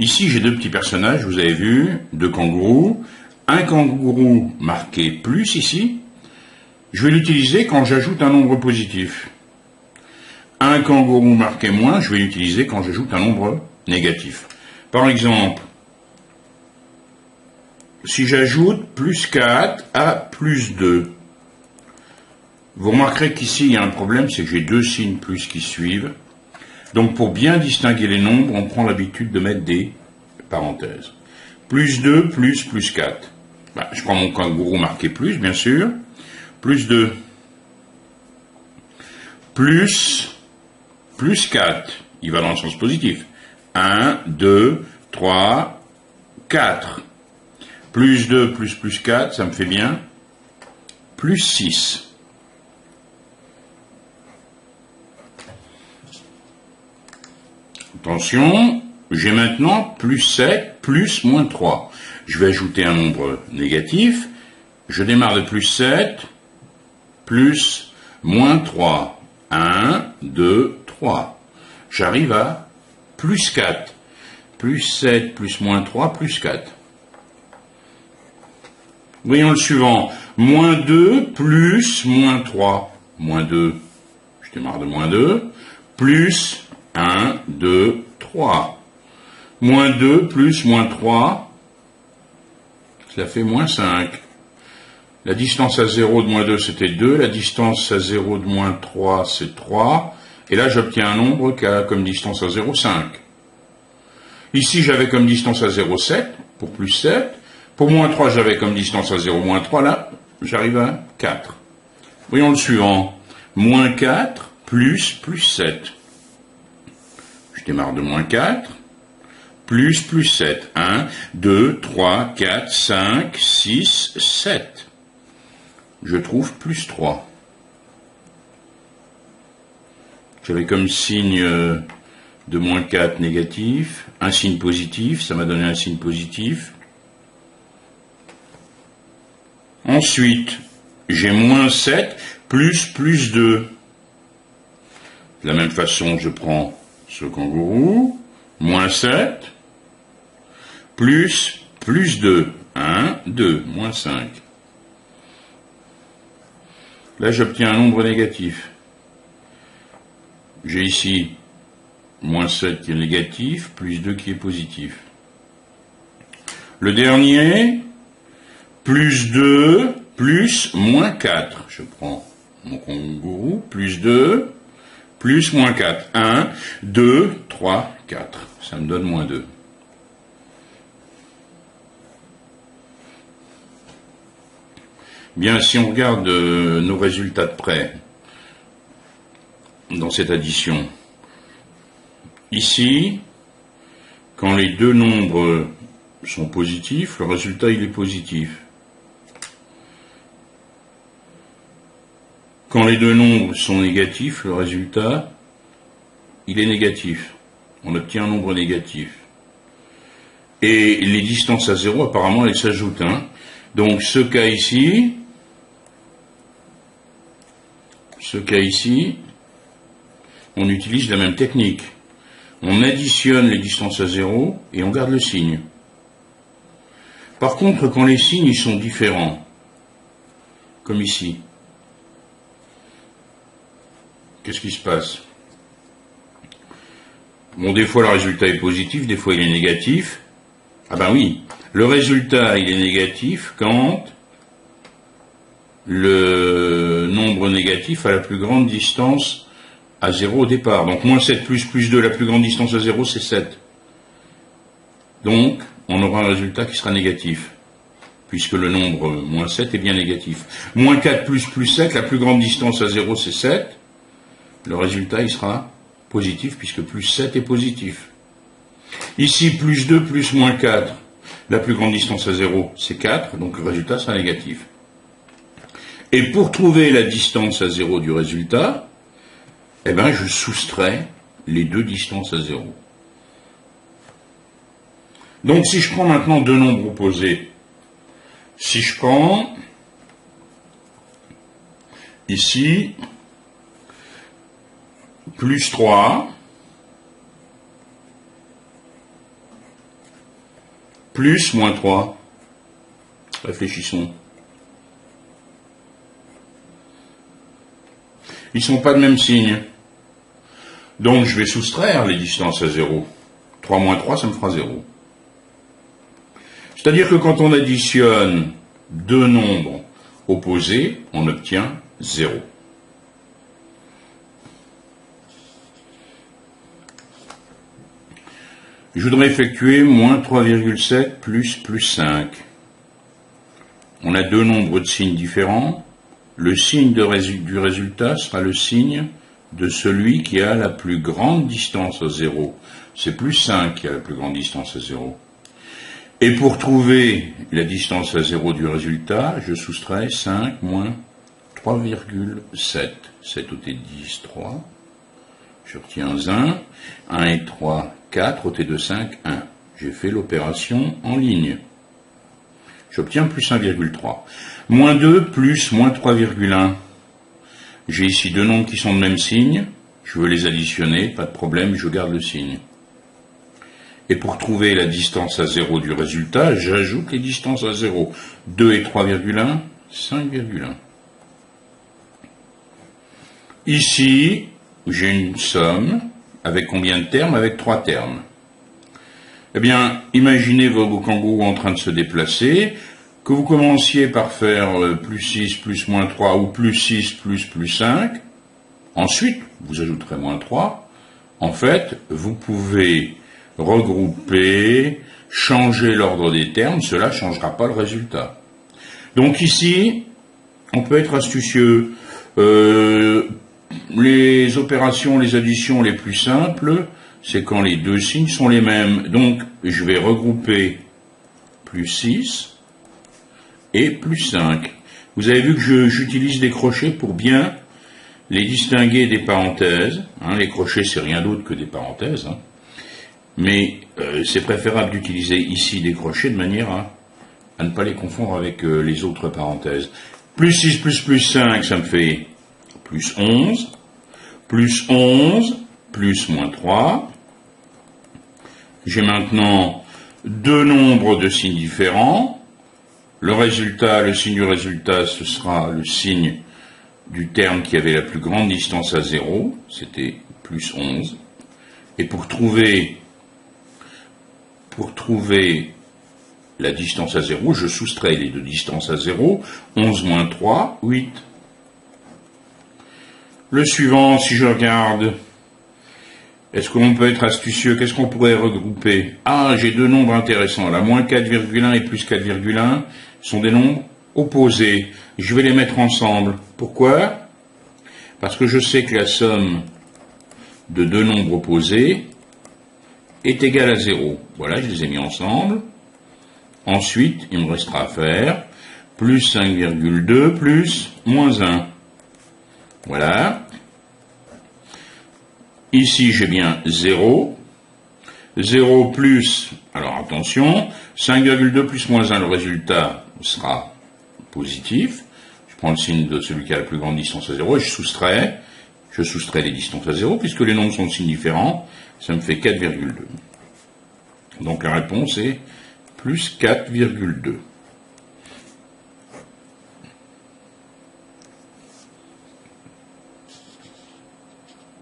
Ici, j'ai deux petits personnages, vous avez vu, deux kangourous. Un kangourou marqué plus ici, je vais l'utiliser quand j'ajoute un nombre positif. Un kangourou marqué moins, je vais l'utiliser quand j'ajoute un nombre négatif. Par exemple, si j'ajoute plus 4 à plus 2, vous remarquerez qu'ici il y a un problème, c'est que j'ai deux signes plus qui suivent. Donc pour bien distinguer les nombres, on prend l'habitude de mettre des parenthèses. Plus 2, plus 4. Je prends mon kangourou marqué plus, bien sûr. Plus 2. Plus 4. Il va dans le sens positif. 1, 2, 3, 4. Plus 2, plus 4, ça me fait bien plus 6. Attention, j'ai maintenant plus 7, plus moins 3. Je vais ajouter un nombre négatif. Je démarre de plus 7, plus moins 3. 1, 2, 3. J'arrive à plus 4. Plus 7, plus moins 3, plus 4. Voyons le suivant. Moins 2, plus moins 3. Moins 2. Je démarre de moins 2. Plus 1, 2, 3. Moins 2 plus moins 3, cela fait moins 5. La distance à 0 de moins 2, c'était 2. La distance à 0 de moins 3, c'est 3. Et là, j'obtiens un nombre qui a comme distance à 0, 5. Ici, j'avais comme distance à 0, 7, pour plus 7. Pour moins 3, j'avais comme distance à 0, moins 3. Là, j'arrive à 4. Voyons le suivant. Moins 4 plus 7. Je démarre de moins 4. Plus 7. 1, 2, 3, 4, 5, 6, 7. Je trouve plus 3. J'avais comme signe de moins 4 négatif, un signe positif, ça m'a donné un signe positif. Ensuite, j'ai moins 7 plus 2. De la même façon, je prends ce kangourou, moins 7, plus 2. 1, 2, moins 5. Là, j'obtiens un nombre négatif. J'ai ici moins 7 qui est négatif, plus 2 qui est positif. Le dernier, plus 2, plus moins 4. Je prends mon kangourou, plus 2, plus moins 4. 1, 2, 3, 4. Ça me donne moins 2. Bien, si on regarde nos résultats de près dans cette addition, ici, quand les deux nombres sont positifs, le résultat il est positif. Quand les deux nombres sont négatifs, le résultat il est négatif. On obtient un nombre négatif. Et les distances à 0, apparemment, elles s'ajoutent. Donc ce cas ici, on utilise la même technique. On additionne les distances à 0 et on garde le signe. Par contre, quand les signes ils sont différents, comme ici, qu'est-ce qui se passe? Bon, des fois le résultat est positif, des fois il est négatif. Ah ben oui, le résultat il est négatif quand le nombre négatif a la plus grande distance à 0 au départ. Donc moins 7 plus 2, la plus grande distance à 0 c'est 7. Donc on aura un résultat qui sera négatif, puisque le nombre moins 7 est bien négatif. Moins 4 plus 7, la plus grande distance à 0 c'est 7. Le résultat il sera positif, puisque plus 7 est positif. Ici, plus 2 plus moins 4, la plus grande distance à 0 c'est 4, donc le résultat sera négatif. Et pour trouver la distance à 0 du résultat, je soustrais les deux distances à 0. Donc si je prends maintenant deux nombres opposés, si je prends ici plus 3 plus moins 3. Réfléchissons. Ils ne sont pas de même signe. Donc je vais soustraire les distances à 0. 3 moins 3, ça me fera 0. C'est-à-dire que quand on additionne deux nombres opposés, on obtient 0. Je voudrais effectuer moins 3,7 plus 5. On a deux nombres de signes différents. Le signe du résultat sera le signe de celui qui a la plus grande distance à 0. C'est plus 5 qui a la plus grande distance à 0. Et pour trouver la distance à 0 du résultat, je soustrais 5 moins 3,7. 7 ôté 10, 3. Je retiens 1. 1 et 3, 4. Ôté de 5, 1. J'ai fait l'opération en ligne. J'obtiens plus 1,3. Moins 2 plus moins 3,1. J'ai ici deux nombres qui sont de même signe. Je veux les additionner, pas de problème, je garde le signe. Et pour trouver la distance à 0 du résultat, j'ajoute les distances à 0. 2 et 3,1, 5,1. Ici, j'ai une somme avec combien de termes? Avec 3 termes. Eh bien, imaginez vos kangourous en train de se déplacer, que vous commenciez par faire plus 6 plus moins 3 ou plus 6 plus 5. Ensuite, vous ajouterez moins 3. En fait, vous pouvez regrouper, changer l'ordre des termes, cela ne changera pas le résultat. Donc ici, on peut être astucieux. Les opérations, les additions les plus simples, c'est quand les deux signes sont les mêmes. Donc, je vais regrouper plus 6 et plus 5. Vous avez vu que j'utilise des crochets pour bien les distinguer des parenthèses. Les crochets, c'est rien d'autre que des parenthèses. Mais c'est préférable d'utiliser ici des crochets de manière à ne pas les confondre avec les autres parenthèses. Plus 6 plus 5, ça me fait plus 11. Plus 11, plus moins 3. J'ai maintenant deux nombres de signes différents. Le résultat, le signe du résultat, ce sera le signe du terme qui avait la plus grande distance à 0. C'était plus 11. Et pour trouver la distance à 0, je soustrais les deux distances à 0. 11 moins 3, 8. Le suivant, si je regarde, est-ce qu'on peut être astucieux? Qu'est-ce qu'on pourrait regrouper? Ah, j'ai deux nombres intéressants. Là, moins 4,1 et plus 4,1 sont des nombres opposés. Je vais les mettre ensemble. Pourquoi? Parce que je sais que la somme de deux nombres opposés est égale à 0. Voilà, je les ai mis ensemble. Ensuite, il me restera à faire plus 5,2 plus moins 1. Voilà. Ici, j'ai bien 0. 0 plus, alors attention, 5,2 plus moins 1, le résultat sera positif. Je prends le signe de celui qui a la plus grande distance à 0 et je soustrais les distances à 0, puisque les nombres sont de signes différents, ça me fait 4,2. Donc la réponse est plus 4,2.